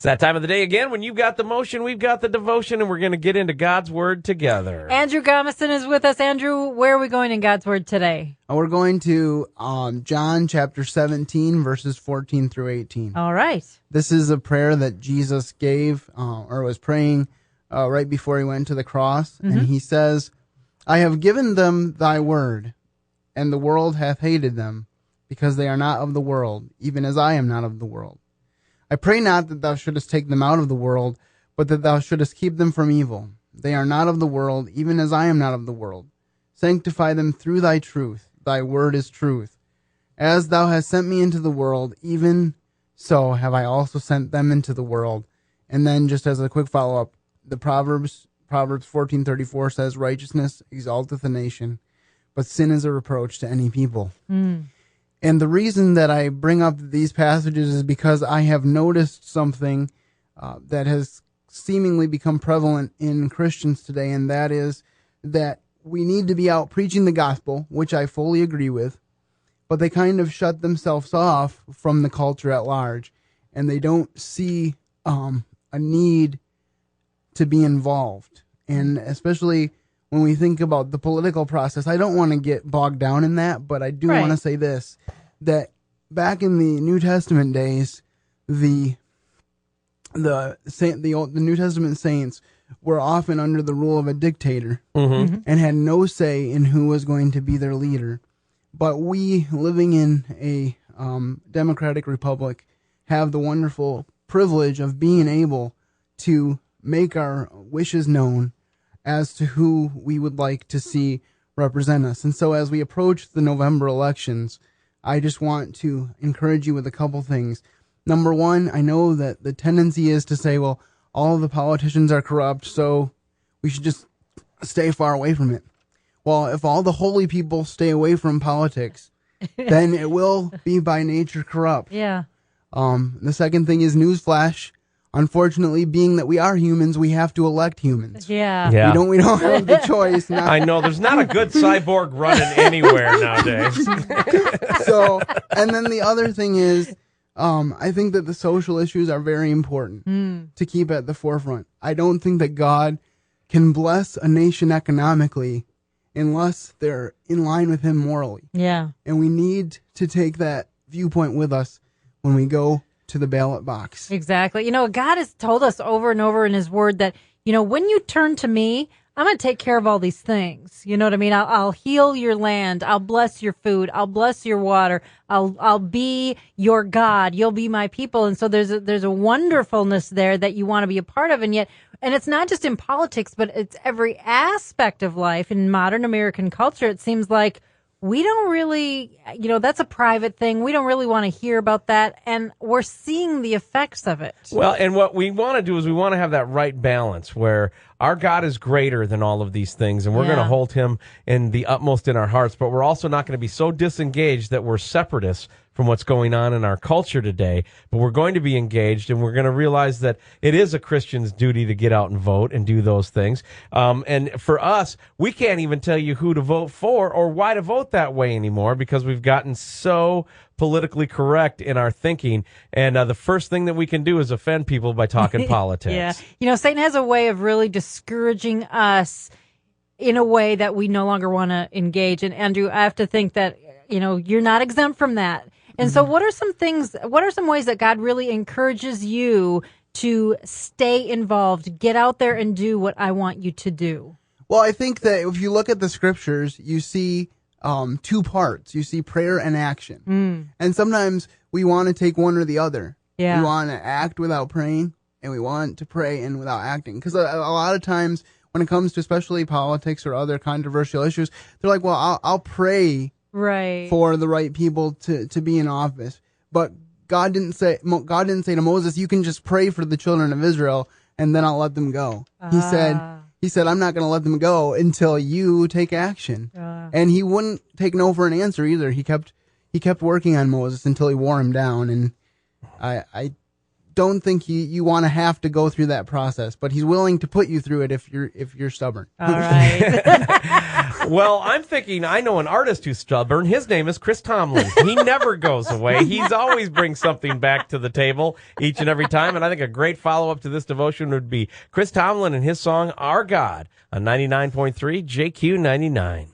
It's that time of the day again when you've got the motion, we've got the devotion, and we're going to get into God's Word together. Andrew Gomison is with us. Andrew, where are we going in God's Word today? We're going to John chapter 17, verses 14 through 18. All right. This is a prayer that Jesus gave or was praying right before he went to the cross. Mm-hmm. And he says, I have given them thy word, and the world hath hated them, because they are not of the world, even as I am not of the world. I pray not that thou shouldest take them out of the world, but that thou shouldest keep them from evil. They are not of the world, even as I am not of the world. Sanctify them through thy truth. Thy word is truth. As thou hast sent me into the world, even so have I also sent them into the world. And then just as a quick follow-up, the Proverbs 14:34 says, righteousness exalteth a nation, but sin is a reproach to any people. And the reason that I bring up these passages is because I have noticed something that has seemingly become prevalent in Christians today, and that is that we need to be out preaching the gospel, which I fully agree with, but they kind of shut themselves off from the culture at large, and they don't see a need to be involved. And especially when we think about the political process, I don't want to get bogged down in that, but I do want to say this, that back in the New Testament days, the New Testament saints were often under the rule of a dictator and had no say in who was going to be their leader. But we, living in a democratic republic, have the wonderful privilege of being able to make our wishes known as to who we would like to see represent us. And so as we approach the November elections, I just want to encourage you with a couple things. Number one, I know that the tendency is to say, well, all of the politicians are corrupt, so we should just stay far away from it. Well, if all the holy people stay away from politics, then it will be by nature corrupt. Yeah. The second thing is newsflash. Unfortunately, being that we are humans, we have to elect humans. Yeah. We don't have the choice. I know there's not a good cyborg running anywhere nowadays. So, and then the other thing is, I think that the social issues are very important to keep at the forefront. I don't think that God can bless a nation economically unless they're in line with him morally. Yeah. And we need to take that viewpoint with us when we go to the ballot box. Exactly. You know, God has told us over and over in his word that, you know, when you turn to me, I'm going to take care of all these things. You know what I mean? I'll heal your land. I'll bless your food. I'll bless your water. I'll be your God. You'll be my people. And so there's a wonderfulness there that you want to be a part of. And yet, and it's not just in politics, but it's every aspect of life in modern American culture. It seems like we don't really, you know, that's a private thing. We don't really want to hear about that. And we're seeing the effects of it. Well, and what we want to do is we want to have that right balance where our God is greater than all of these things, and we're going to hold him in the utmost in our hearts, but we're also not going to be so disengaged that we're separatists from what's going on in our culture today, but we're going to be engaged, and we're going to realize that it is a Christian's duty to get out and vote and do those things. And for us, we can't even tell you who to vote for or why to vote that way anymore because we've gotten so politically correct in our thinking. And the first thing that we can do is offend people by talking politics. Yeah. You know, Satan has a way of really discouraging us in a way that we no longer want to engage. And Andrew, I have to think that, you know, you're not exempt from that. And so what are some ways that God really encourages you to stay involved, get out there and do what I want you to do? Well, I think that if you look at the scriptures, you see two parts. You see prayer and action. And sometimes we want to take one or the other. Yeah. We want to act without praying, and we want to pray and without acting. Because a lot of times when it comes to especially politics or other controversial issues, they're like, well, I'll pray for the right people to be in office. But God didn't say to Moses, you can just pray for the children of Israel and then I'll let them go. He said, I'm not going to let them go until you take action. And he wouldn't take no for an answer either. He kept working on Moses until he wore him down. And I don't think you want to have to go through that process, but he's willing to put you through it if you're stubborn. All right. Well, I'm thinking I know an artist who's stubborn. His name is Chris Tomlin. He never goes away. He's always brings something back to the table each and every time. And I think a great follow-up to this devotion would be Chris Tomlin and his song, Our God, on 99.3 JQ99.